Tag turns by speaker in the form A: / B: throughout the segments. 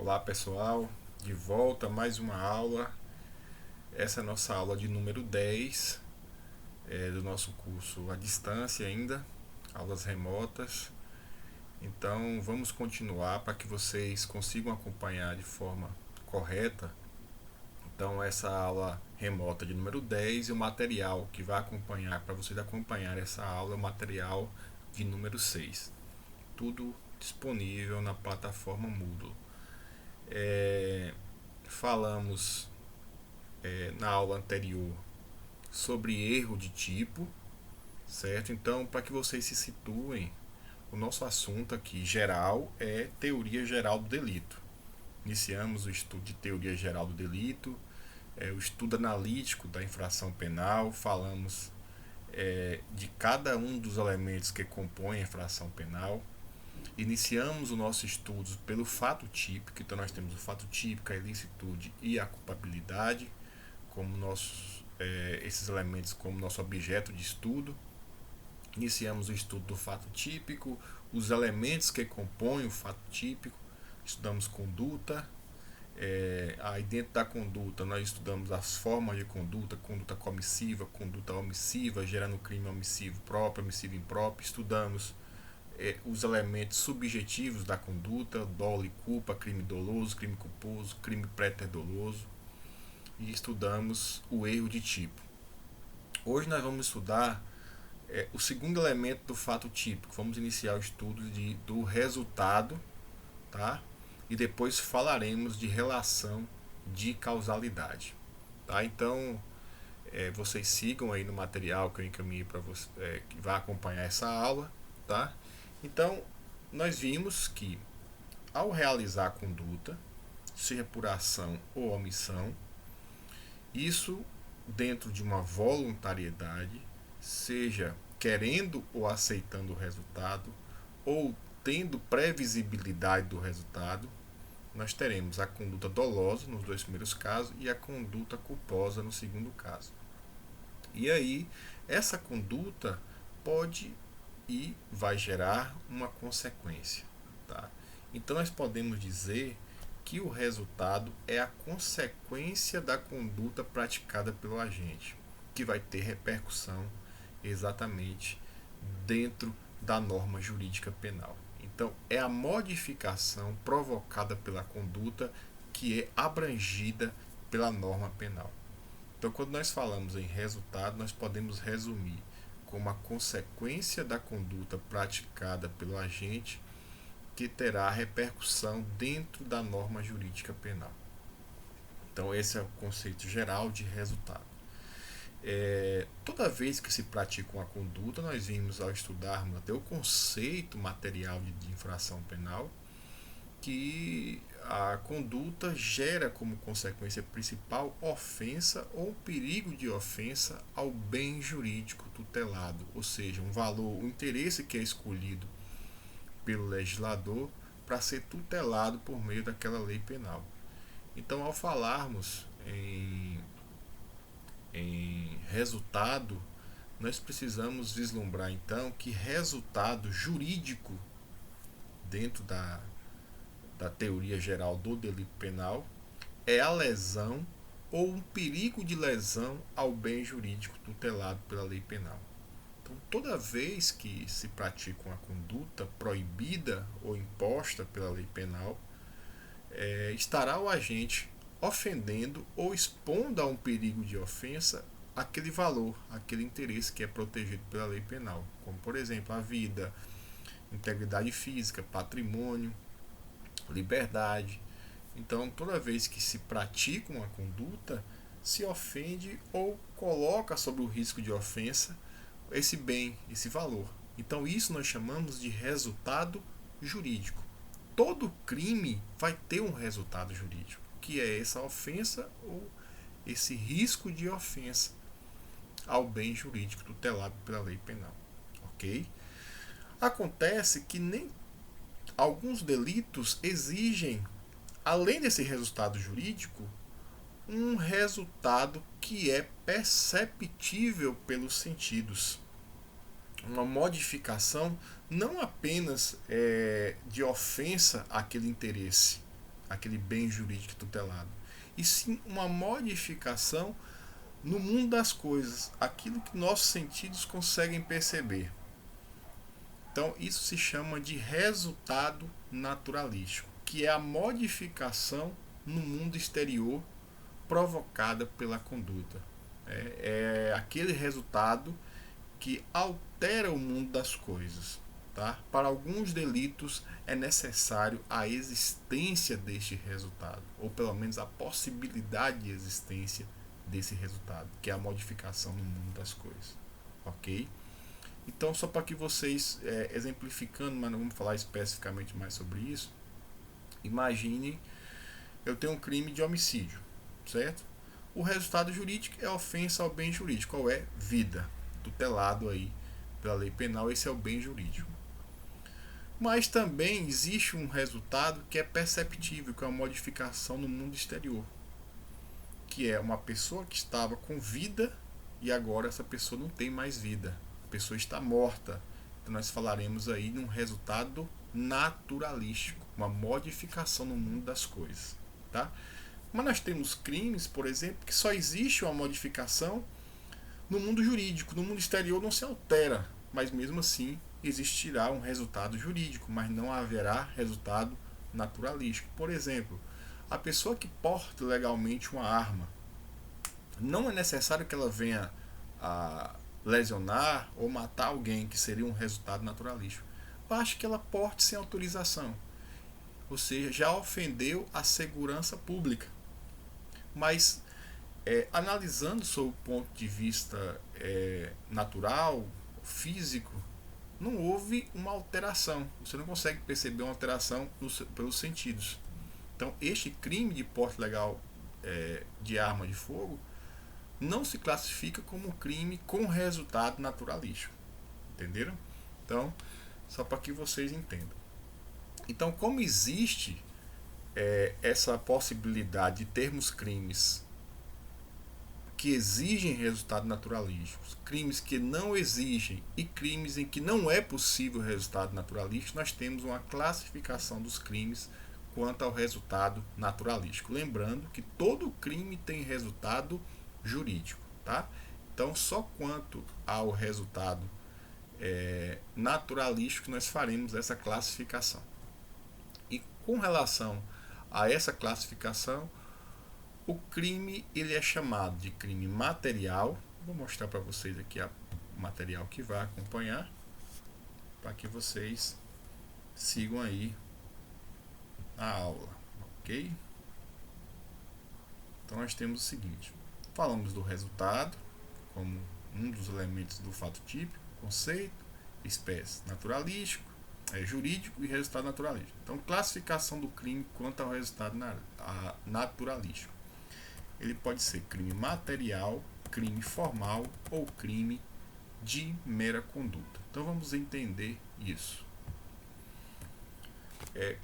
A: Olá pessoal, de volta a mais uma aula. Essa é a nossa aula de número 10 do nosso curso à distância ainda, aulas remotas. Então vamos continuar para que vocês consigam acompanhar de forma correta. Então essa aula remota de número 10 e o material que vai acompanhar, para vocês acompanhar essa aula, é o material de número 6. Tudo disponível na plataforma Moodle. Falamos na aula anterior sobre erro de tipo, certo? Então, para que vocês se situem, o nosso assunto aqui geral é teoria geral do delito. Iniciamos o estudo de teoria geral do delito, o estudo analítico da infração penal, falamos de cada um dos elementos que compõem a infração penal. Iniciamos o nosso estudo pelo fato típico, então nós temos o fato típico, a ilicitude e a culpabilidade como esses elementos como nosso objeto de estudo. Iniciamos o estudo do fato típico, os elementos que compõem o fato típico, estudamos conduta. Aí dentro da conduta nós estudamos as formas de conduta, conduta comissiva, conduta omissiva, gerando crime omissivo próprio, omissivo impróprio. Estudamos os elementos subjetivos da conduta, dolo e culpa, crime doloso, crime culposo, crime préter-doloso, e estudamos o erro de tipo. Hoje nós vamos estudar o segundo elemento do fato típico. Vamos iniciar o estudo do resultado, tá? E depois falaremos de relação de causalidade, tá? Então vocês sigam aí no material que eu encaminhei para você, que vai acompanhar essa aula, tá? Então nós vimos que ao realizar a conduta, seja por ação ou omissão, isso dentro de uma voluntariedade, seja querendo ou aceitando o resultado, ou tendo previsibilidade do resultado, nós teremos a conduta dolosa nos dois primeiros casos e a conduta culposa no segundo caso. E aí, essa conduta pode e vai gerar uma consequência, tá? Então nós podemos dizer que o resultado é a consequência da conduta praticada pelo agente, que vai ter repercussão exatamente dentro da norma jurídica penal. Então, é a modificação provocada pela conduta que é abrangida pela norma penal. Então, quando nós falamos em resultado, nós podemos resumir como a consequência da conduta praticada pelo agente que terá repercussão dentro da norma jurídica penal. Então esse é o conceito geral de resultado. Toda vez que se pratica uma conduta, nós vimos ao estudarmos até o conceito material de infração penal, que a conduta gera como consequência principal ofensa ou perigo de ofensa ao bem jurídico tutelado, ou seja, um valor, um interesse que é escolhido pelo legislador para ser tutelado por meio daquela lei penal. Então, ao falarmos em resultado, nós precisamos vislumbrar então que resultado jurídico dentro da teoria geral do delito penal é a lesão ou um perigo de lesão ao bem jurídico tutelado pela lei penal. Então, toda vez que se pratica uma conduta proibida ou imposta pela lei penal, estará o agente ofendendo ou expondo a um perigo de ofensa aquele valor, aquele interesse que é protegido pela lei penal, como por exemplo a vida, integridade física, patrimônio, liberdade. Então, toda vez que se pratica uma conduta, se ofende ou coloca sob o risco de ofensa esse bem, esse valor. Então, isso nós chamamos de resultado jurídico. Todo crime vai ter um resultado jurídico, que é essa ofensa ou esse risco de ofensa ao bem jurídico tutelado pela lei penal. Ok? Acontece que nem alguns delitos exigem, além desse resultado jurídico, um resultado que é perceptível pelos sentidos. Uma modificação não apenas de ofensa àquele interesse aquele bem jurídico tutelado, e sim uma modificação no mundo das coisas, aquilo que nossos sentidos conseguem perceber. Então, isso se chama de resultado naturalístico, que é a modificação no mundo exterior provocada pela conduta. É aquele resultado que altera o mundo das coisas. Tá? Para alguns delitos é necessário a existência deste resultado, ou pelo menos a possibilidade de existência desse resultado, que é a modificação no mundo das coisas. Ok? Então, só para que vocês, exemplificando, mas não vamos falar especificamente mais sobre isso, imagine, eu tenho um crime de homicídio, certo? O resultado jurídico é a ofensa ao bem jurídico, qual é? Vida, tutelado aí pela lei penal, esse é o bem jurídico. Mas também existe um resultado que é perceptível, que é uma modificação no mundo exterior, que é uma pessoa que estava com vida e agora essa pessoa não tem mais vida, a pessoa está morta. Então nós falaremos aí num resultado naturalístico, uma modificação no mundo das coisas, tá? Mas nós temos crimes, por exemplo, que só existe uma modificação no mundo jurídico, no mundo exterior não se altera, mas mesmo assim existirá um resultado jurídico, mas não haverá resultado naturalístico. Por exemplo, a pessoa que porta legalmente uma arma, não é necessário que ela venha a lesionar ou matar alguém, que seria um resultado naturalístico. Basta que ela porte sem autorização, ou seja, já ofendeu a segurança pública. Mas analisando sob o ponto de vista natural, físico, não houve uma alteração. Você não consegue perceber uma alteração pelos sentidos. Então, este crime de porte legal de arma de fogo não se classifica como um crime com resultado naturalístico. Entenderam? Então, só para que vocês entendam. Então, como existe essa possibilidade de termos crimes que exigem resultado naturalístico, crimes que não exigem e crimes em que não é possível resultado naturalístico, nós temos uma classificação dos crimes quanto ao resultado naturalístico. Lembrando que todo crime tem resultado jurídico, tá? Então, só quanto ao resultado naturalístico nós faremos essa classificação. E com relação a essa classificação, o crime ele é chamado de crime material. Vou mostrar para vocês aqui o material que vai acompanhar, para que vocês sigam aí a aula, ok? Então nós temos o seguinte: falamos do resultado como um dos elementos do fato típico, conceito, espécie, naturalístico, jurídico e resultado naturalístico. Então, classificação do crime quanto ao resultado naturalístico. Ele pode ser crime material, crime formal ou crime de mera conduta. Então vamos entender isso.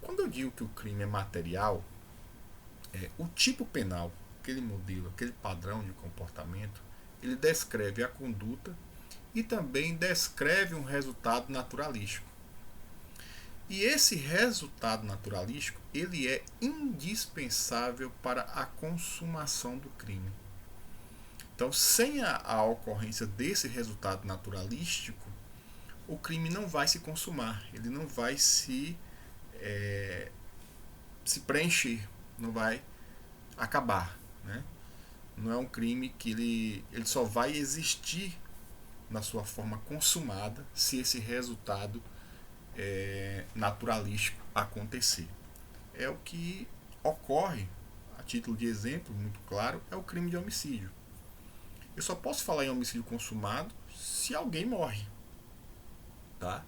A: Quando eu digo que o crime é material, o tipo penal, aquele modelo, aquele padrão de comportamento, ele descreve a conduta e também descreve um resultado naturalístico. E esse resultado naturalístico, ele é indispensável para a consumação do crime. Então, sem a ocorrência desse resultado naturalístico, o crime não vai se consumar, ele não vai se preencher, não vai acabar, né? Não é um crime que ele só vai existir na sua forma consumada se esse resultado naturalístico acontecer. É o que ocorre, a título de exemplo muito claro, é o crime de homicídio. Eu só posso falar em homicídio consumado se alguém morre, tá?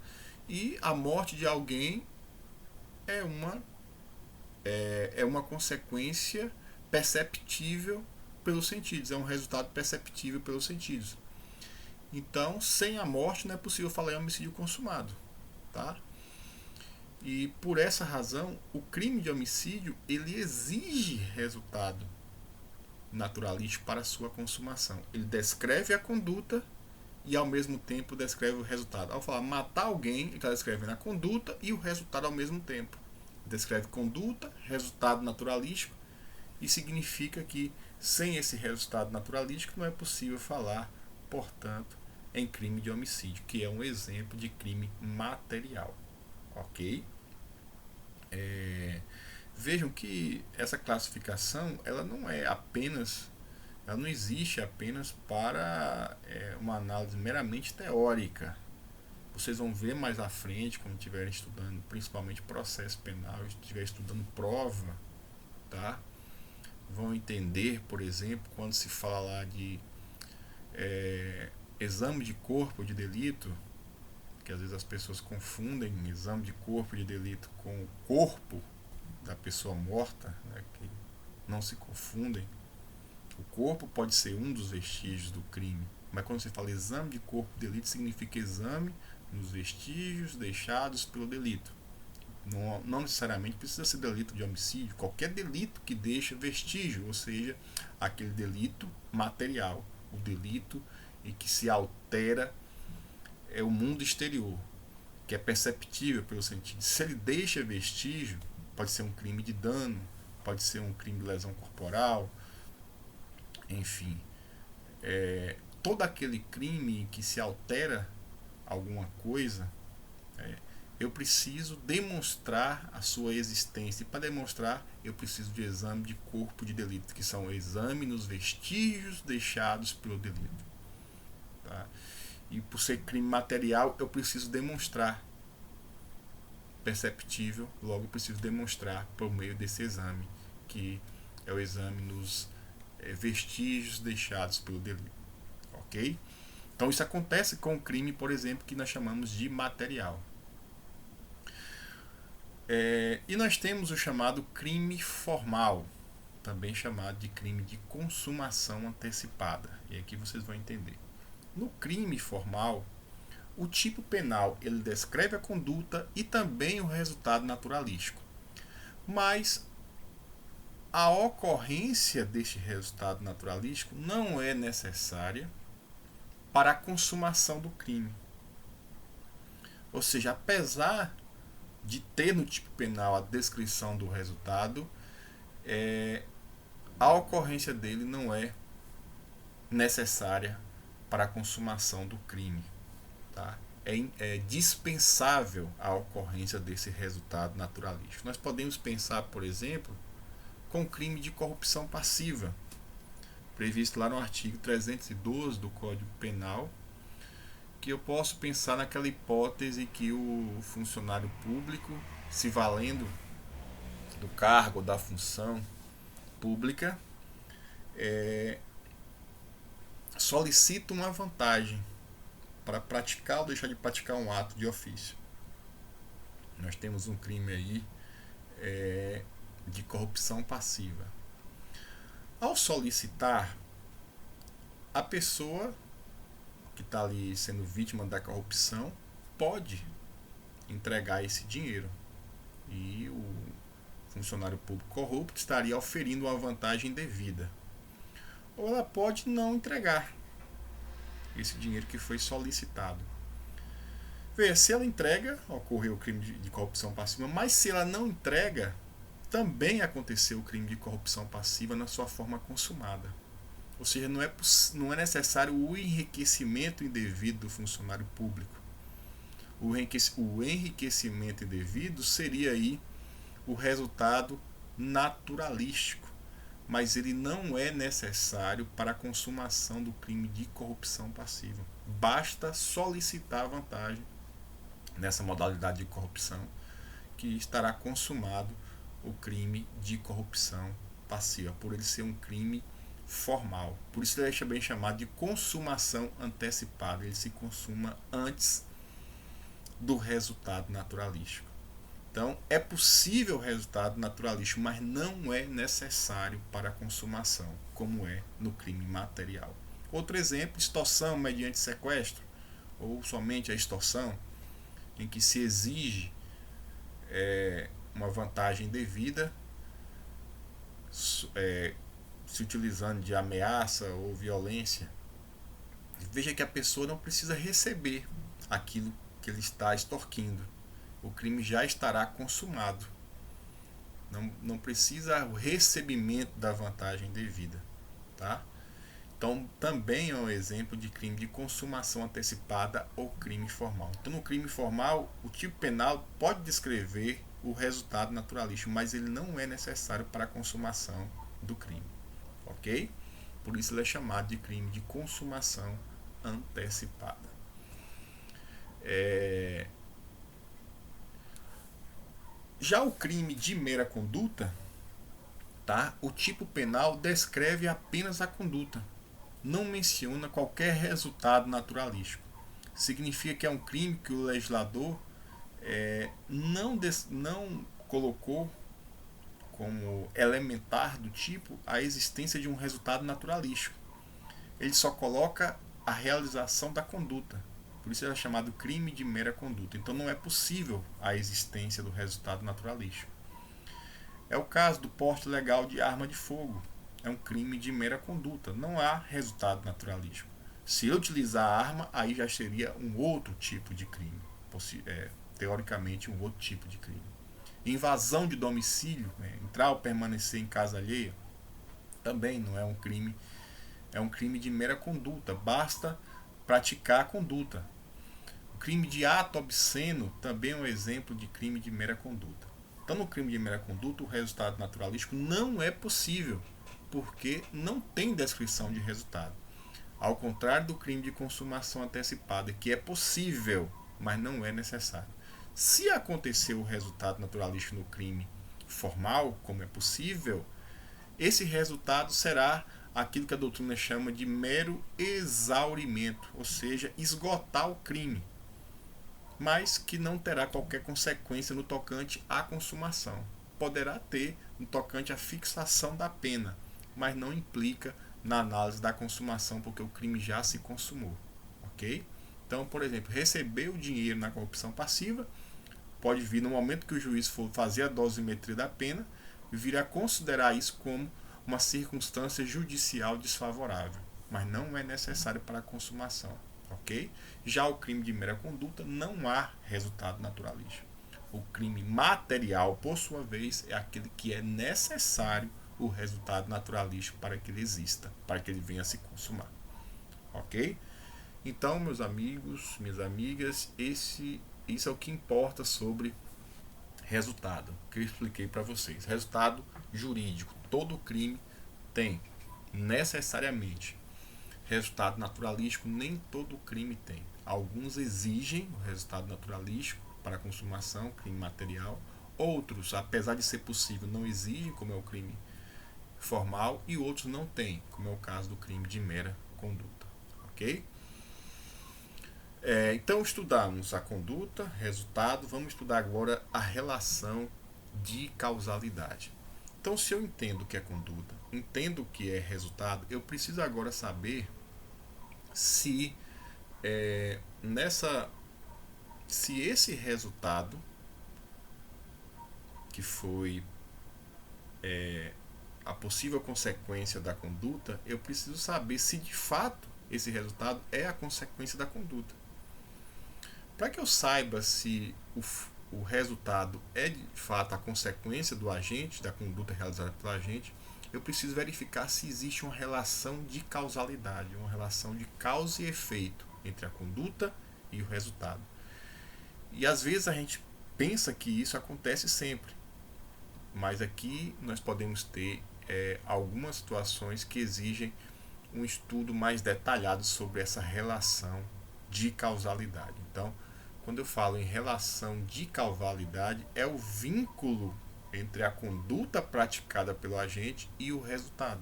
A: E a morte de alguém é uma consequência perceptível pelos sentidos, é um resultado perceptível pelos sentidos. Então, sem a morte não é possível falar em homicídio consumado, tá? E por essa razão, o crime de homicídio ele exige resultado naturalístico para a sua consumação. Ele descreve a conduta e ao mesmo tempo descreve o resultado. Ao falar matar alguém, ele está descrevendo a conduta e o resultado ao mesmo tempo. descreve conduta, resultado naturalístico, e significa que sem esse resultado naturalístico não é possível falar, portanto, em crime de homicídio, que é um exemplo de crime material. Ok? Vejam que essa classificação ela não é apenas, ela não existe apenas para uma análise meramente teórica. Vocês vão ver mais à frente, quando estiverem estudando, principalmente processo penal, estiverem estudando prova, tá? Vão entender, por exemplo, quando se fala lá de exame de corpo de delito, que às vezes as pessoas confundem exame de corpo de delito com o corpo da pessoa morta, né, que não se confundem. O corpo pode ser um dos vestígios do crime, mas quando você fala exame de corpo de delito, significa exame nos vestígios deixados pelo delito. Não necessariamente precisa ser delito de homicídio, qualquer delito que deixa vestígio, ou seja, aquele delito material, o delito em que se altera o mundo exterior, que é perceptível pelo sentido. Se ele deixa vestígio, pode ser um crime de dano, pode ser um crime de lesão corporal, enfim. Todo aquele crime em que se altera alguma coisa, eu preciso demonstrar a sua existência. E para demonstrar, eu preciso de exame de corpo de delito, que são o exame nos vestígios deixados pelo delito. Tá? E por ser crime material, eu preciso demonstrar. Perceptível, logo eu preciso demonstrar por meio desse exame, que é o exame nos vestígios deixados pelo delito. Ok? Então isso acontece com o crime, por exemplo, que nós chamamos de material. E nós temos o chamado crime formal, também chamado de crime de consumação antecipada. E aqui vocês vão entender. No crime formal, o tipo penal ele descreve a conduta e também o resultado naturalístico. Mas a ocorrência deste resultado naturalístico não é necessária para a consumação do crime. Ou seja, apesar de ter no tipo penal a descrição do resultado, a ocorrência dele não é necessária para a consumação do crime. Tá? É dispensável a ocorrência desse resultado naturalístico. Nós podemos pensar, por exemplo, com o crime de corrupção passiva, previsto lá no artigo 312 do Código Penal, que eu posso pensar naquela hipótese que o funcionário público, se valendo do cargo ou da função pública, solicita uma vantagem para praticar ou deixar de praticar um ato de ofício. Nós temos um crime aí de corrupção passiva. Ao solicitar, a pessoa que está ali sendo vítima da corrupção pode entregar esse dinheiro e o funcionário público corrupto estaria oferindo uma vantagem devida. Ou ela pode não entregar esse dinheiro que foi solicitado. Veja, se ela entrega, ocorreu o crime de corrupção passiva, mas se ela não entrega, também aconteceu o crime de corrupção passiva na sua forma consumada. Ou seja, não é necessário o enriquecimento indevido do funcionário público. O enriquecimento indevido seria aí o resultado naturalístico, mas ele não é necessário para a consumação do crime de corrupção passiva. Basta solicitar a vantagem nessa modalidade de corrupção que estará consumado o crime de corrupção passiva, por ele ser um crime formal. Por isso ele é bem chamado de consumação antecipada. Ele se consuma antes do resultado naturalístico. Então, é possível o resultado naturalístico, mas não é necessário para a consumação, como é no crime material. Outro exemplo, extorsão mediante sequestro, ou somente a extorsão, em que se exige uma vantagem devida, se utilizando de ameaça ou violência. Veja que a pessoa não precisa receber aquilo que ele está extorquindo. O crime já estará consumado. Não precisa o recebimento da vantagem devida, tá? Então, também é um exemplo de crime de consumação antecipada ou crime formal. Então, no crime formal, o tipo penal pode descrever o resultado naturalístico, mas ele não é necessário para a consumação do crime, ok? Por isso ele é chamado de crime de consumação antecipada. Já o crime de mera conduta, tá? O tipo penal descreve apenas a conduta, não menciona qualquer resultado naturalístico. Significa que é um crime que o legislador não colocou como elementar do tipo a existência de um resultado naturalístico. Ele só coloca a realização da conduta. Por isso ele é chamado crime de mera conduta. Então não é possível a existência do resultado naturalístico. É o caso do porte legal de arma de fogo. É um crime de mera conduta. Não há resultado naturalístico. Se eu utilizar a arma, aí já seria um outro tipo de crime. Teoricamente, um outro tipo de crime. Invasão de domicílio, entrar ou permanecer em casa alheia, também não é um crime. É um crime de mera conduta. Basta praticar a conduta. O crime de ato obsceno também é um exemplo de crime de mera conduta. Então, no crime de mera conduta, o resultado naturalístico não é possível, porque não tem descrição de resultado. Ao contrário do crime de consumação antecipada, que é possível, mas não é necessário. Se acontecer o resultado naturalístico no crime formal, como é possível, esse resultado será aquilo que a doutrina chama de mero exaurimento, ou seja, esgotar o crime, mas que não terá qualquer consequência no tocante à consumação. Poderá ter no tocante à fixação da pena, mas não implica na análise da consumação, porque o crime já se consumou, ok? Então, por exemplo, receber o dinheiro na corrupção passiva pode vir no momento que o juiz for fazer a dosimetria da pena, vir a considerar isso como uma circunstância judicial desfavorável, mas não é necessário para a consumação, ok? Já o crime de mera conduta não há resultado naturalístico. O crime material, por sua vez, é aquele que é necessário o resultado naturalístico para que ele exista, para que ele venha a se consumar, ok? Então, meus amigos, minhas amigas, isso é o que importa sobre resultado, que eu expliquei para vocês. Resultado jurídico. Todo crime tem necessariamente resultado naturalístico, nem todo crime tem. Alguns exigem o resultado naturalístico para a consumação, crime material. Outros, apesar de ser possível, não exigem, como é o crime formal, e outros não têm, como é o caso do crime de mera conduta. Ok? Então estudamos a conduta, resultado, vamos estudar agora a relação de causalidade. Então, se eu entendo o que é conduta, entendo o que é resultado, eu preciso agora saber se se esse resultado que foi a possível consequência da conduta, eu preciso saber se de fato esse resultado é a consequência da conduta. Para que eu saiba se o resultado é de fato a consequência do agente, da conduta realizada pelo agente, eu preciso verificar se existe uma relação de causalidade, uma relação de causa e efeito entre a conduta e o resultado. E às vezes a gente pensa que isso acontece sempre, mas aqui nós podemos ter algumas situações que exigem um estudo mais detalhado sobre essa relação de causalidade. Então, quando eu falo em relação de causalidade, é o vínculo entre a conduta praticada pelo agente e o resultado.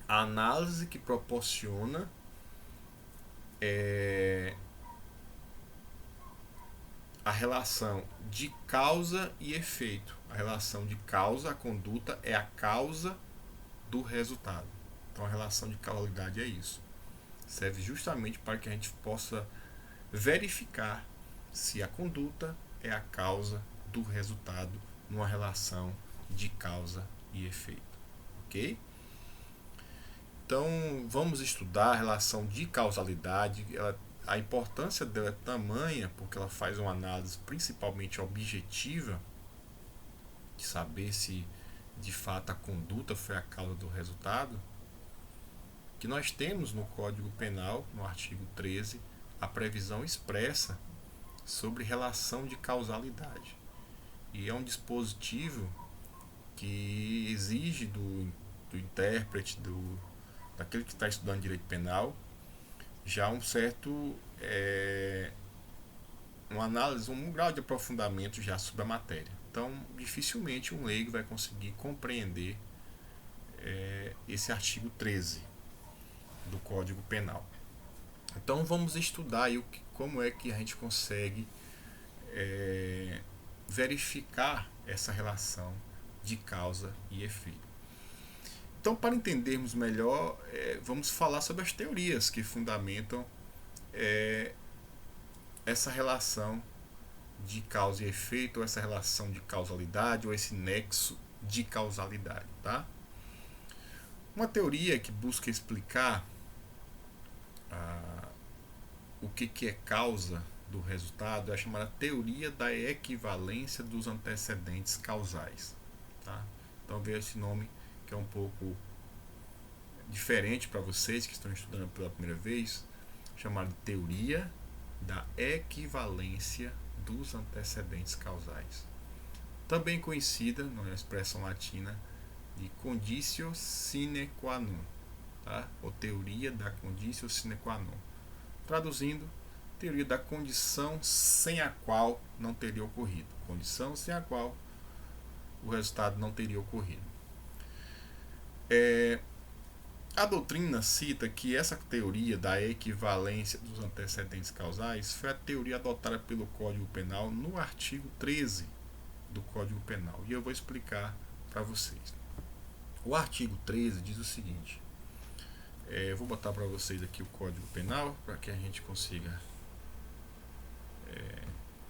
A: A análise que proporciona a relação de causa e efeito. A relação de causa, a conduta, é a causa do resultado. Então a relação de causalidade é isso. Serve justamente para que a gente possa verificar se a conduta é a causa do resultado numa relação de causa e efeito. Ok? Então vamos estudar a relação de causalidade. Ela a importância dela é tamanha, porque ela faz uma análise principalmente objetiva, de saber se de fato a conduta foi a causa do resultado, que nós temos no Código Penal, no artigo 13, a previsão expressa sobre relação de causalidade. E é um dispositivo que exige do intérprete, daquele que está estudando direito penal, já um certo uma análise, um grau de aprofundamento já sobre a matéria. Então, dificilmente um leigo vai conseguir compreender esse artigo 13 do Código Penal. Então, vamos estudar aí como é que a gente consegue verificar essa relação de causa e efeito. Então, para entendermos melhor, vamos falar sobre as teorias que fundamentam essa relação de causa e efeito, ou essa relação de causalidade, ou esse nexo de causalidade, tá? Uma teoria que busca explicar o que é causa do resultado é a chamada teoria da equivalência dos antecedentes causais, tá? Então veja esse nome que é um pouco diferente para vocês que estão estudando pela primeira vez, chamada de teoria da equivalência dos antecedentes causais, também conhecida na expressão latina de conditio sine qua non, tá? Ou teoria da conditio sine qua non, traduzindo, teoria da condição sem a qual não teria ocorrido, condição sem a qual o resultado não teria ocorrido. A doutrina cita que essa teoria da equivalência dos antecedentes causais foi a teoria adotada pelo Código Penal no artigo 13 do Código Penal. E eu vou explicar para vocês. O artigo 13 diz o seguinte. Eu vou botar para vocês aqui o Código Penal, para que a gente consiga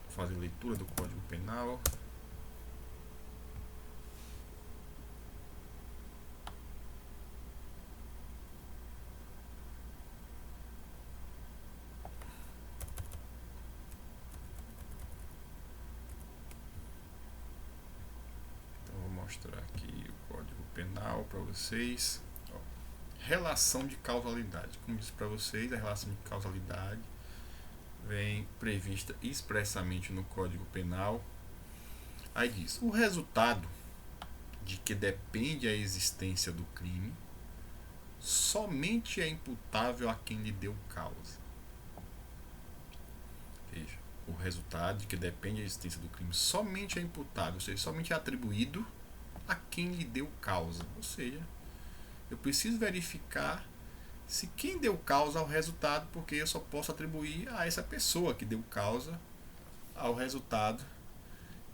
A: fazer leitura do Código Penal. Mostrar aqui o Código Penal para vocês. Relação de causalidade. Como disse para vocês, a relação de causalidade vem prevista expressamente no Código Penal. Aí diz: o resultado de que depende a existência do crime somente é imputável a quem lhe deu causa. Veja, o resultado de que depende a existência do crime somente é imputável, ou seja, somente é atribuído a quem lhe deu causa. Ou seja, eu preciso verificar se quem deu causa ao resultado, porque eu só posso atribuir a essa pessoa que deu causa ao resultado.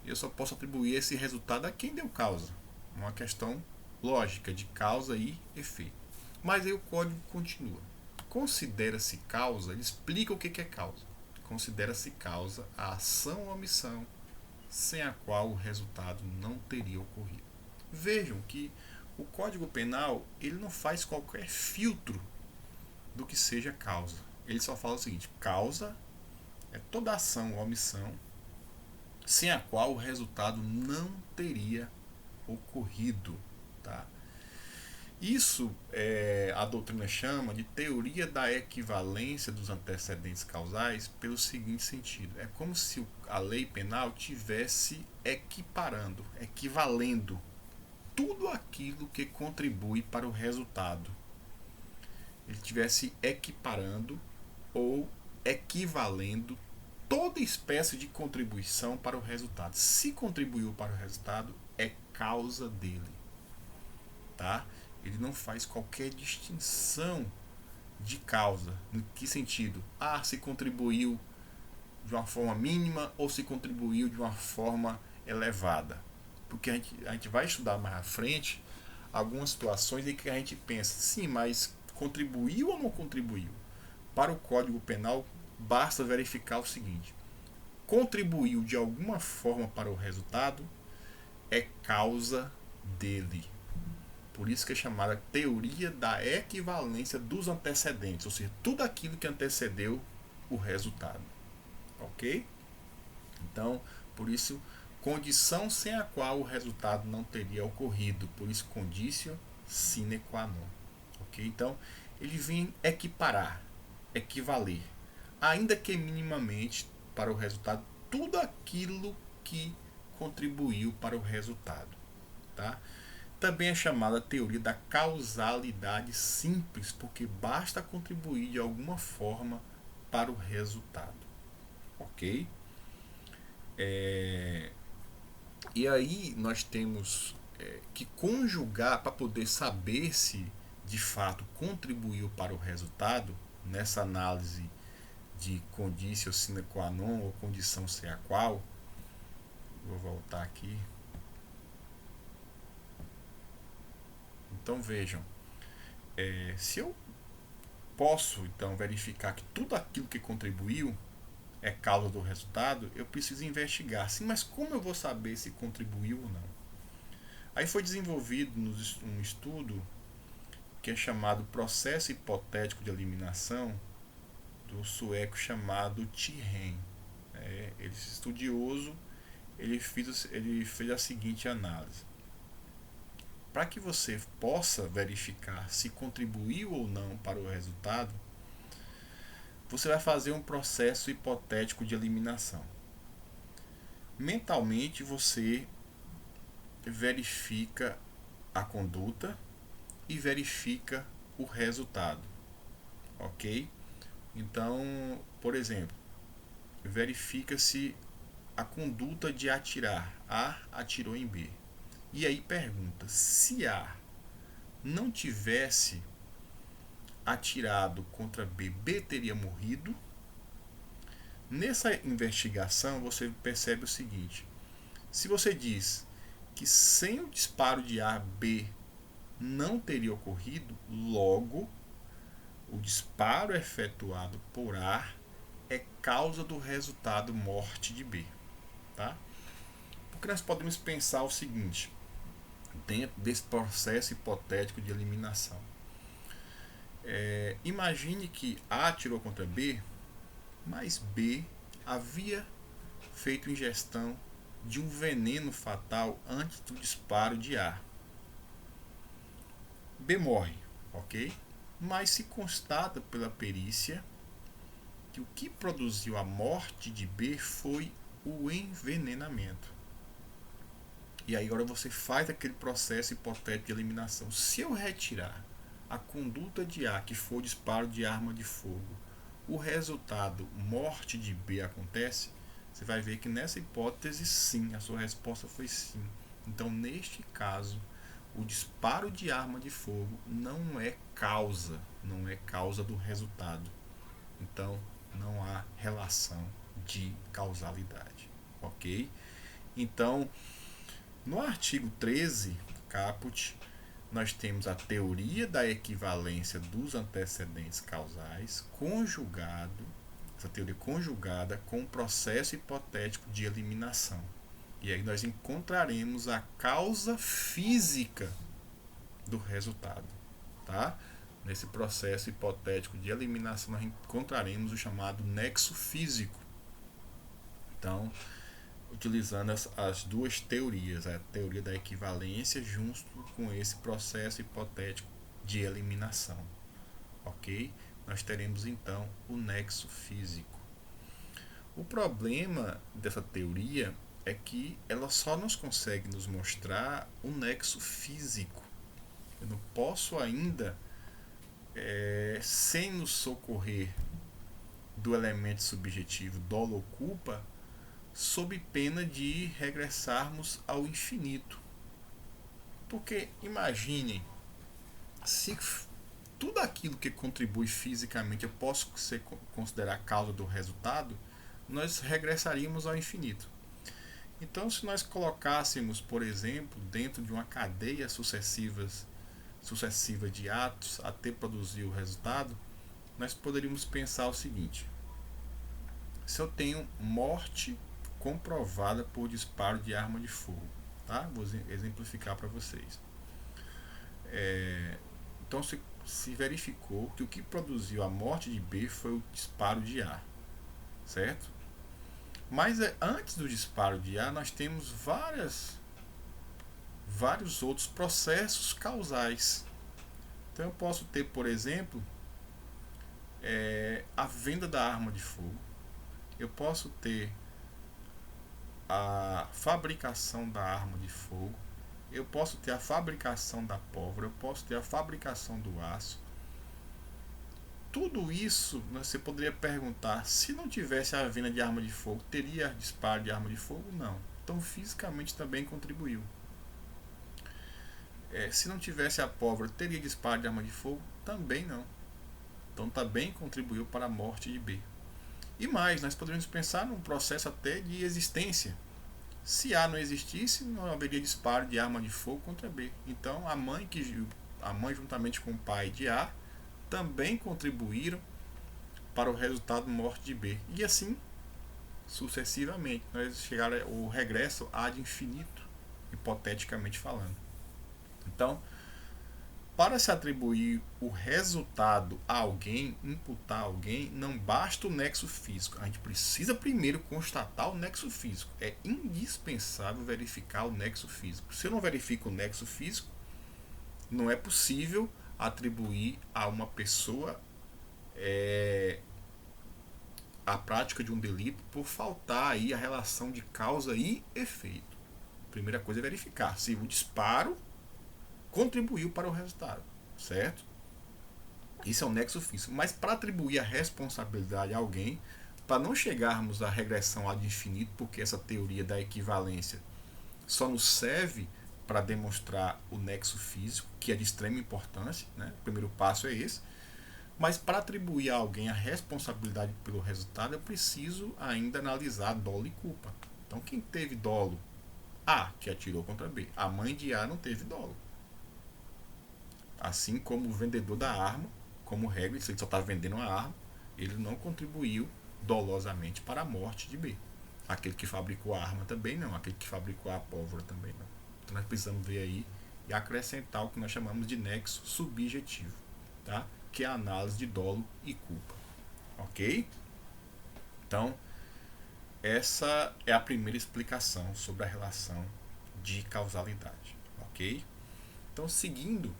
A: Eu só posso atribuir esse resultado a quem deu causa. Uma questão lógica de causa e efeito. Mas aí o código continua. Considera-se causa, ele explica o que é causa. Considera-se causa a ação ou omissão sem a qual o resultado não teria ocorrido. Vejam que o Código Penal ele não faz qualquer filtro do que seja causa. Ele só fala o seguinte: causa é toda ação ou omissão sem a qual o resultado não teria ocorrido, tá? Isso a doutrina chama de teoria da equivalência dos antecedentes causais pelo seguinte sentido: é como se a lei penal tivesse equivalendo tudo aquilo que contribui para o resultado. Ele estivesse equiparando ou equivalendo toda espécie de contribuição para o resultado. Se contribuiu para o resultado, é causa dele, tá? Ele não faz qualquer distinção de causa. No que sentido? Se contribuiu de uma forma mínima ou se contribuiu de uma forma elevada. Porque a gente vai estudar mais à frente algumas situações em que a gente pensa, sim, mas contribuiu ou não contribuiu? Para o Código Penal, basta verificar o seguinte: contribuiu de alguma forma para o resultado, é causa dele. Por isso que é chamada teoria da equivalência dos antecedentes, ou seja, tudo aquilo que antecedeu o resultado, ok? Então, por isso, condição sem a qual o resultado não teria ocorrido, por isso, conditio sine qua non, ok? Então, ele vem equiparar, equivaler, ainda que minimamente, para o resultado, tudo aquilo que contribuiu para o resultado, tá? Também é chamada teoria da causalidade simples, porque basta contribuir de alguma forma para o resultado, ok? E aí nós temos que conjugar para poder saber se de fato contribuiu para o resultado nessa análise de conditio sine qua non ou condição sem a qual. Vou voltar aqui. Então vejam, se eu posso então verificar que tudo aquilo que contribuiu é causa do resultado, eu preciso investigar. Sim, mas como eu vou saber se contribuiu ou não? Aí foi desenvolvido um estudo que é chamado processo hipotético de eliminação, do sueco chamado Thien. Esse estudioso ele fez a seguinte análise: para que você possa verificar se contribuiu ou não para o resultado, você vai fazer um processo hipotético de eliminação. Mentalmente você verifica a conduta e verifica o resultado, ok? Então, por exemplo, verifica se a conduta de atirar, A atirou em B. E aí pergunta, se A não tivesse atirado contra B, B teria morrido? Nessa investigação você percebe o seguinte: se você diz que sem o disparo de A, B não teria ocorrido, logo o disparo efetuado por A é causa do resultado morte de B, tá? Porque nós podemos pensar o seguinte, dentro desse processo hipotético de eliminação. Imagine que A atirou contra B, mas B havia feito ingestão de um veneno fatal antes do disparo de A. B morre, ok? Mas se constata pela perícia que o que produziu a morte de B foi o envenenamento. E aí agora você faz aquele processo hipotético de eliminação. Se eu retirar a conduta de A, que foi o disparo de arma de fogo, o resultado morte de B acontece, você vai ver que nessa hipótese sim, a sua resposta foi sim. Então neste caso, o disparo de arma de fogo não é causa do resultado. Então não há relação de causalidade, ok? Então, no artigo 13, caput, nós temos a teoria da equivalência dos antecedentes causais essa teoria conjugada com o processo hipotético de eliminação. E aí nós encontraremos a causa física do resultado, tá? Nesse processo hipotético de eliminação nós encontraremos o chamado nexo físico. Então, utilizando as duas teorias, a teoria da equivalência junto com esse processo hipotético de eliminação, ok? Nós teremos então o nexo físico. O problema dessa teoria é que ela só nos consegue nos mostrar o nexo físico. Eu não posso ainda, sem nos socorrer do elemento subjetivo dolo-culpa, sob pena de regressarmos ao infinito. Porque imaginem, se tudo aquilo que contribui fisicamente eu posso considerar causa do resultado, nós regressaríamos ao infinito. Então, se nós colocássemos, por exemplo, dentro de uma cadeia sucessiva de atos até produzir o resultado, nós poderíamos pensar o seguinte: se eu tenho morte comprovada por disparo de arma de fogo, tá? Vou exemplificar para vocês. Então se verificou que o que produziu a morte de B foi o disparo de A. certo? Mas antes do disparo de ar, nós temos vários outros processos causais. Então eu posso ter, por exemplo, a venda da arma de fogo, eu posso ter a fabricação da arma de fogo, eu posso ter a fabricação da pólvora, eu posso ter a fabricação do aço. Tudo isso, você poderia perguntar, se não tivesse a venda de arma de fogo, teria disparo de arma de fogo? Não. Então fisicamente também contribuiu. Se não tivesse a pólvora, teria disparo de arma de fogo? Também não. Então também contribuiu para a morte de B. E mais, nós poderíamos pensar num processo até de existência. Se A não existisse, não haveria disparo de arma de fogo contra B. Então a mãe juntamente com o pai de A também contribuíram para o resultado morte de B. E assim sucessivamente. Nós chegar o regresso ad infinito, hipoteticamente falando. Então, para se atribuir o resultado a alguém, imputar a alguém, não basta o nexo físico. A gente precisa primeiro constatar o nexo físico. É indispensável verificar o nexo físico. Se eu não verifico o nexo físico, não é possível atribuir a uma pessoa a prática de um delito por faltar aí a relação de causa e efeito. Primeira coisa é verificar se o disparo contribuiu para o resultado, certo? Isso é um nexo físico. Mas para atribuir a responsabilidade a alguém, para não chegarmos à regressão ad infinito, porque essa teoria da equivalência só nos serve para demonstrar o nexo físico, que é de extrema importância, né? O primeiro passo é esse. Mas para atribuir a alguém a responsabilidade pelo resultado, eu preciso ainda analisar dolo e culpa. Então, quem teve dolo? A, que atirou contra B. A mãe de A não teve dolo. Assim como o vendedor da arma, como regra, se ele só está vendendo uma arma, ele não contribuiu dolosamente para a morte de B. Aquele que fabricou a arma também não, aquele que fabricou a pólvora também não. Então nós precisamos ver aí e acrescentar o que nós chamamos de nexo subjetivo, tá? Que é a análise de dolo e culpa. Ok? Então, essa é a primeira explicação sobre a relação de causalidade. Ok? Então, seguindo,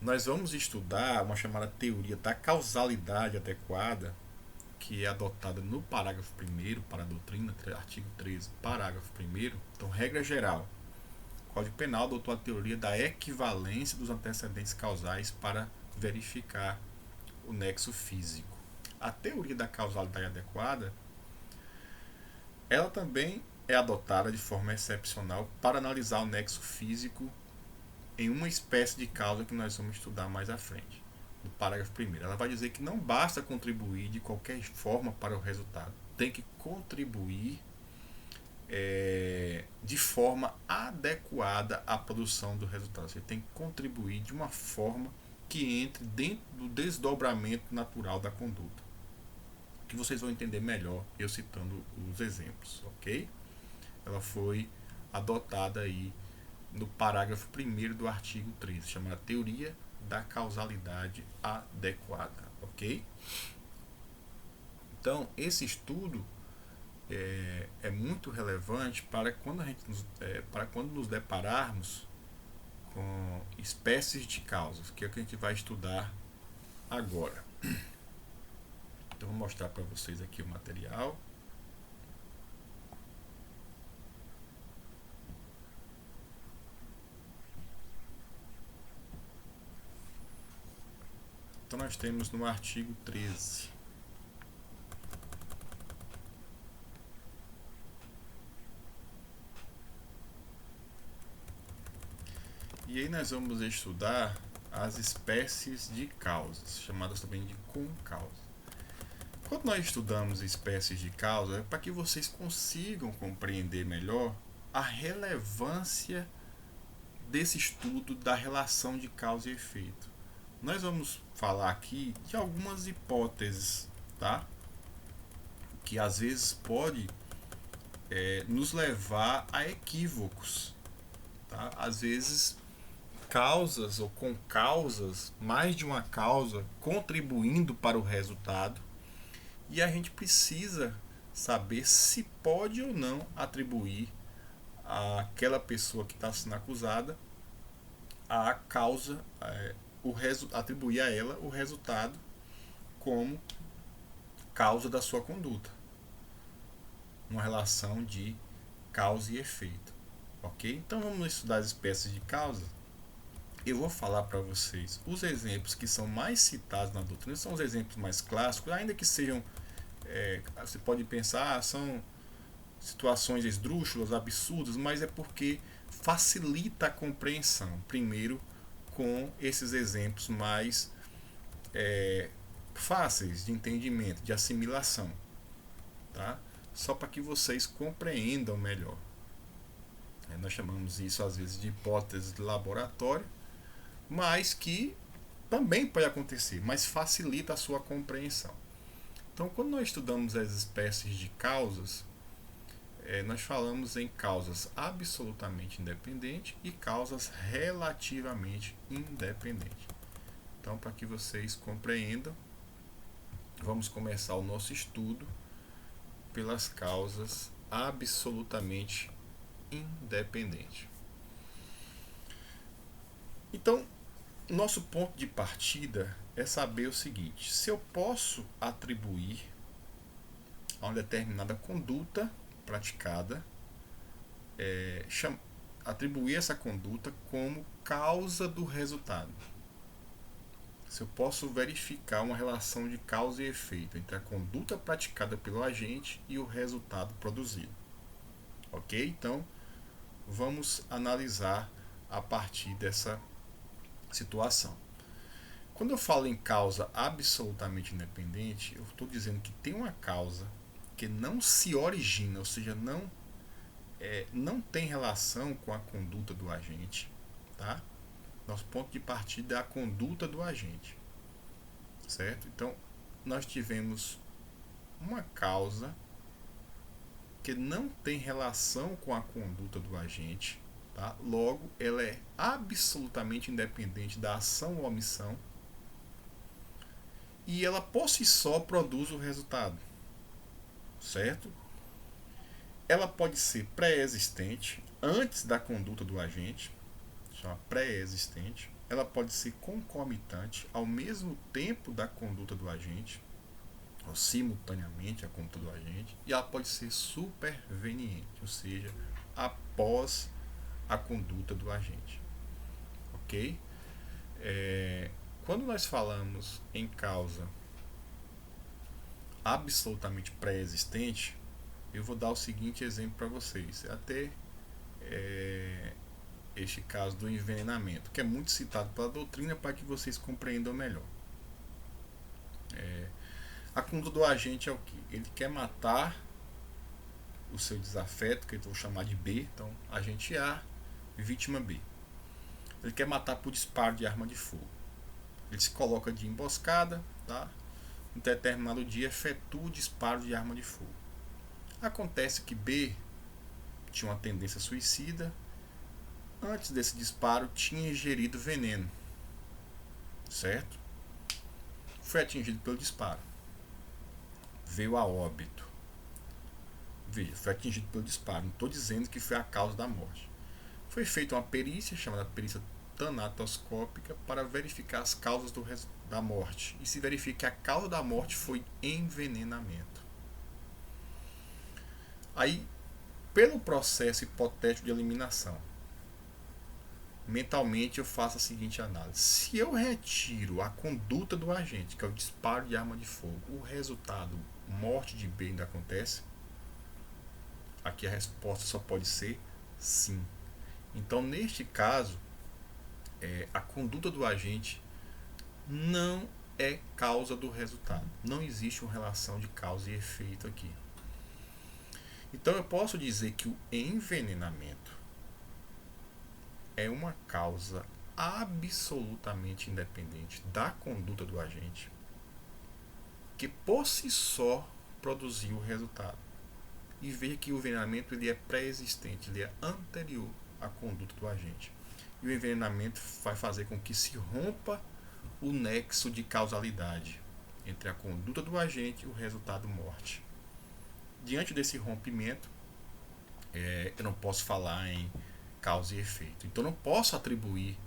A: nós vamos estudar uma chamada teoria da causalidade adequada, que é adotada no parágrafo 1º para a doutrina, artigo 13, parágrafo 1º. Então, regra geral, o Código Penal adotou a teoria da equivalência dos antecedentes causais para verificar o nexo físico. A teoria da causalidade adequada, ela também é adotada de forma excepcional para analisar o nexo físico em uma espécie de causa que nós vamos estudar mais à frente. No parágrafo 1º, ela vai dizer que não basta contribuir de qualquer forma para o resultado, tem que contribuir de forma adequada à produção do resultado. Você tem que contribuir de uma forma que entre dentro do desdobramento natural da conduta, que vocês vão entender melhor eu citando os exemplos, ok? Ela foi adotada aí no parágrafo 1º do artigo 13, chamada teoria da causalidade adequada, ok? Então, esse estudo é muito relevante para quando nos depararmos com espécies de causas, que é o que a gente vai estudar agora. Então, vou mostrar para vocês aqui o material. Então, nós temos no artigo 13. E aí nós vamos estudar as espécies de causas, chamadas também de concausas. Quando nós estudamos espécies de causa, é para que vocês consigam compreender melhor a relevância desse estudo da relação de causa e efeito. Nós vamos falar aqui de algumas hipóteses, tá? Que às vezes pode nos levar a equívocos, tá? Às vezes causas ou com causas, mais de uma causa contribuindo para o resultado, e a gente precisa saber se pode ou não atribuir àquela pessoa que está sendo acusada a causa, atribuir a ela o resultado como causa da sua conduta, uma relação de causa e efeito, ok? Então vamos estudar as espécies de causa. Eu vou falar para vocês os exemplos que são mais citados na doutrina, são os exemplos mais clássicos, ainda que sejam, você pode pensar, são situações esdrúxulas, absurdas, mas é porque facilita a compreensão, primeiro com esses exemplos mais fáceis de entendimento, de assimilação, tá? Só para que vocês compreendam melhor. Nós chamamos isso às vezes de hipótese de laboratório, mas que também pode acontecer, mas facilita a sua compreensão. Então, quando nós estudamos as espécies de causas, nós falamos em causas absolutamente independentes e causas relativamente independentes. Então, para que vocês compreendam, vamos começar o nosso estudo pelas causas absolutamente independentes. Então, nosso ponto de partida é saber o seguinte: se eu posso atribuir a uma determinada conduta praticada, atribuir essa conduta como causa do resultado. Se eu posso verificar uma relação de causa e efeito entre a conduta praticada pelo agente e o resultado produzido. Ok? Então, vamos analisar a partir dessa situação. Quando eu falo em causa absolutamente independente, eu estou dizendo que tem uma causa que não se origina, ou seja, não tem relação com a conduta do agente, tá? Nosso ponto de partida é a conduta do agente, certo? Então, nós tivemos uma causa que não tem relação com a conduta do agente, tá? Logo, ela é absolutamente independente da ação ou omissão e ela por si só produz o resultado, certo? Ela pode ser pré-existente, antes da conduta do agente, chama pré-existente. Ela pode ser concomitante, ao mesmo tempo da conduta do agente, ou simultaneamente à conduta do agente. E ela pode ser superveniente, ou seja, após a conduta do agente. Ok? Quando nós falamos em causa absolutamente pré-existente, eu vou dar o seguinte exemplo para vocês. Até este caso do envenenamento, que é muito citado pela doutrina para que vocês compreendam melhor. A conduta do agente é o que? Ele quer matar o seu desafeto, que eu vou chamar de B, então agente A, vítima B. Ele quer matar por disparo de arma de fogo. Ele se coloca de emboscada, tá? Em determinado dia efetua o disparo de arma de fogo. Acontece que B tinha uma tendência suicida. Antes desse disparo tinha ingerido veneno, certo? Foi atingido pelo disparo, veio a óbito. Veja, foi atingido pelo disparo, não estou dizendo que foi a causa da morte. Foi feita uma perícia, chamada perícia tanatoscópica, para verificar as causas da morte, e se verifica que a causa da morte foi envenenamento. Aí, pelo processo hipotético de eliminação, mentalmente eu faço a seguinte análise: se eu retiro a conduta do agente, que é o disparo de arma de fogo, o resultado, morte de B, ainda acontece? Aqui a resposta só pode ser sim. Então, neste caso, a conduta do agente não é causa do resultado. Não existe uma relação de causa e efeito aqui. Então, eu posso dizer que o envenenamento é uma causa absolutamente independente da conduta do agente, que por si só produziu o resultado. E veja que o envenenamento ele é pré-existente, ele é anterior à conduta do agente. e o envenenamento vai fazer com que se rompa o nexo de causalidade entre a conduta do agente e o resultado morte. Diante desse rompimento, eu não posso falar em causa e efeito. Então, não posso atribuir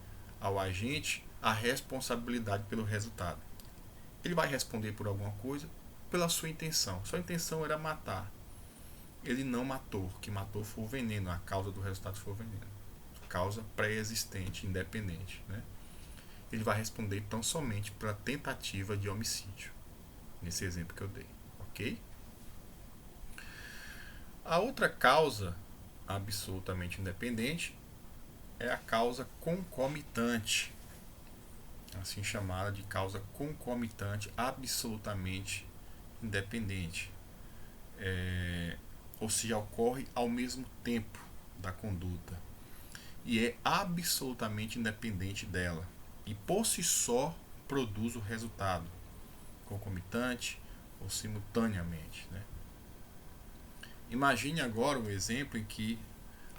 A: ao agente a responsabilidade pelo resultado. Ele vai responder por alguma coisa pela sua intenção. Sua intenção era matar. Ele não matou. O que matou foi o veneno. A causa do resultado foi o veneno. Causa pré-existente, independente. Né? Ele vai responder tão somente pela tentativa de homicídio. Nesse exemplo que eu dei. Ok? A outra causa absolutamente independente é a causa concomitante, assim chamada de causa concomitante absolutamente independente, ou seja, ocorre ao mesmo tempo da conduta e é absolutamente independente dela e por si só produz o resultado concomitante ou simultaneamente, né? Imagine agora um exemplo em que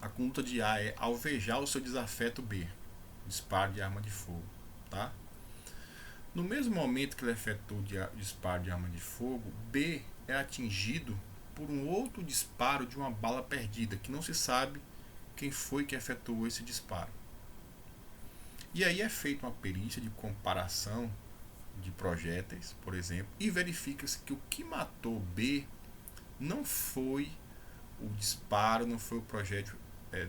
A: a conduta de A é alvejar o seu desafeto B, disparo de arma de fogo, tá? No mesmo momento que ele efetua o disparo de arma de fogo, B é atingido por um outro disparo de uma bala perdida, que não se sabe quem foi que efetuou esse disparo. E aí é feita uma perícia de comparação de projéteis, por exemplo, e verifica-se que o que matou B não foi o disparo, não foi o projétil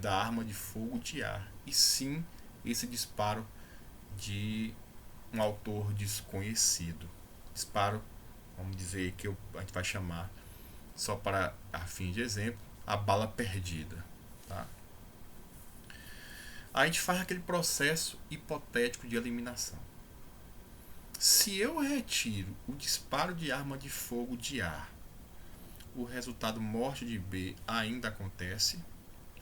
A: da arma de fogo de ar, e sim esse disparo de um autor desconhecido. Disparo, vamos dizer que a gente vai chamar, só para a fim de exemplo, a bala perdida. Tá? A gente faz aquele processo hipotético de eliminação. Se eu retiro o disparo de arma de fogo de ar, o resultado morte de B ainda acontece?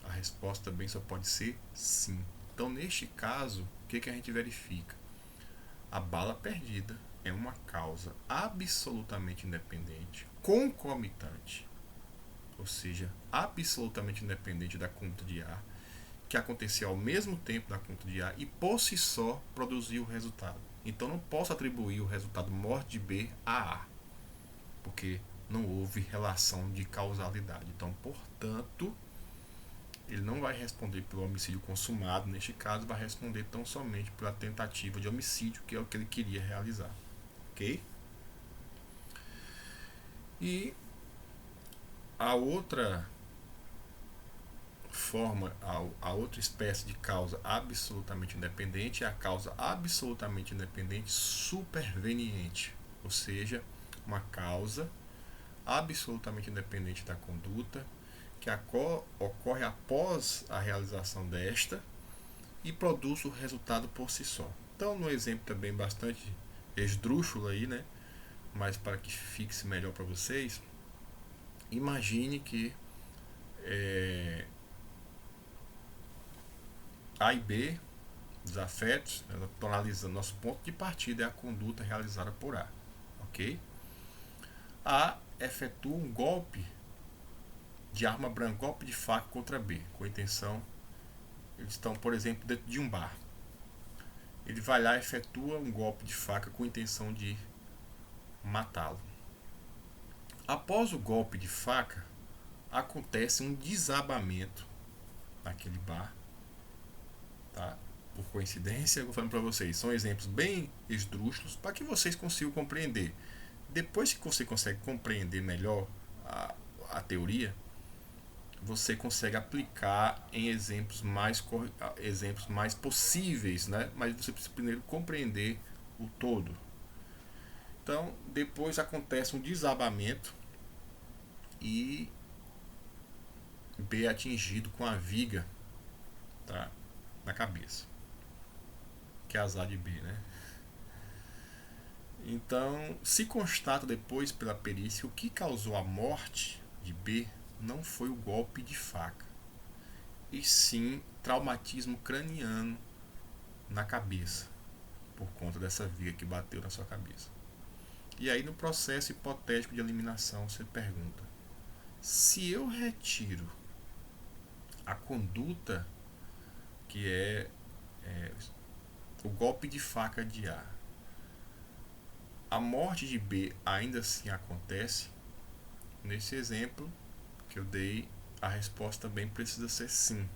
A: A resposta também só pode ser sim. Então, neste caso, o que a gente verifica? A bala perdida é uma causa absolutamente independente, concomitante, ou seja, absolutamente independente da conduta de A, que aconteceu ao mesmo tempo da conduta de A e por si só produziu o resultado. Então, não posso atribuir o resultado morte de B a A, porque não houve relação de causalidade. Então, portanto, ele não vai responder pelo homicídio consumado, neste caso, vai responder tão somente pela tentativa de homicídio, que é o que ele queria realizar. Ok? E a outra forma, a outra espécie de causa absolutamente independente é a causa absolutamente independente superveniente, ou seja, uma causa absolutamente independente da conduta que ocorre após a realização desta e produz o resultado por si só. Então, no exemplo também bastante esdrúxulo aí, né? Mas para que fixe melhor para vocês, imagine que A e B, os afetos, estão analisando nosso ponto de partida é a conduta realizada por A, ok? A efetua um golpe de arma branca, golpe de faca contra B, com a intenção, eles estão, por exemplo, dentro de um bar. Ele vai lá e efetua um golpe de faca com a intenção de matá-lo. Após o golpe de faca, acontece um desabamento naquele bar, tá? Por coincidência, eu vou falando para vocês, são exemplos bem esdrúxulos para que vocês consigam compreender. Depois que você consegue compreender melhor a teoria, você consegue aplicar em exemplos mais possíveis, né? Mas você precisa primeiro compreender o todo. Então, depois acontece um desabamento e B é atingido com a viga, tá, na cabeça. Que é azar de B, né? Então, se constata depois pela perícia o que causou a morte de B não foi o golpe de faca, e sim traumatismo craniano na cabeça, por conta dessa viga que bateu na sua cabeça. E aí, no processo hipotético de eliminação, você pergunta: se eu retiro a conduta que é o golpe de faca de A. A morte de B ainda assim acontece? Nesse exemplo que eu dei, a resposta também precisa ser sim,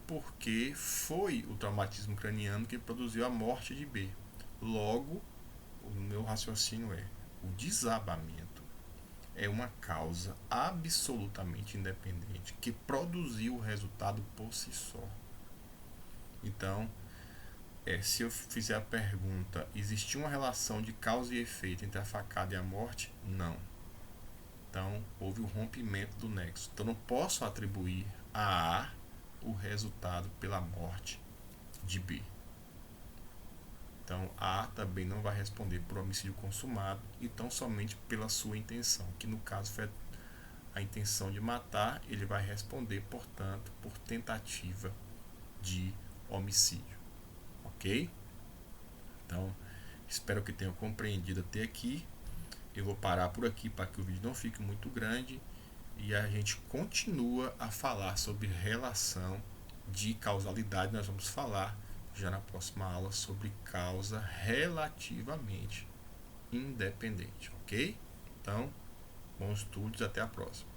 A: porque foi o traumatismo craniano que produziu a morte de B. Logo, o meu raciocínio é: o desabamento é uma causa absolutamente independente que produziu o resultado por si só. Então, se eu fizer a pergunta, existiu uma relação de causa e efeito entre a facada e a morte? Não. Então, houve o rompimento do nexo. Então, não posso atribuir a A o resultado pela morte de B. Então, A também não vai responder por homicídio consumado, e tão somente pela sua intenção, que no caso foi a intenção de matar. Ele vai responder, portanto, por tentativa de homicídio. Ok? Então, espero que tenham compreendido até aqui. Eu vou parar por aqui para que o vídeo não fique muito grande e a gente continua a falar sobre relação de causalidade. Nós vamos falar já na próxima aula sobre causa relativamente independente, ok? Então, bons estudos, até a próxima.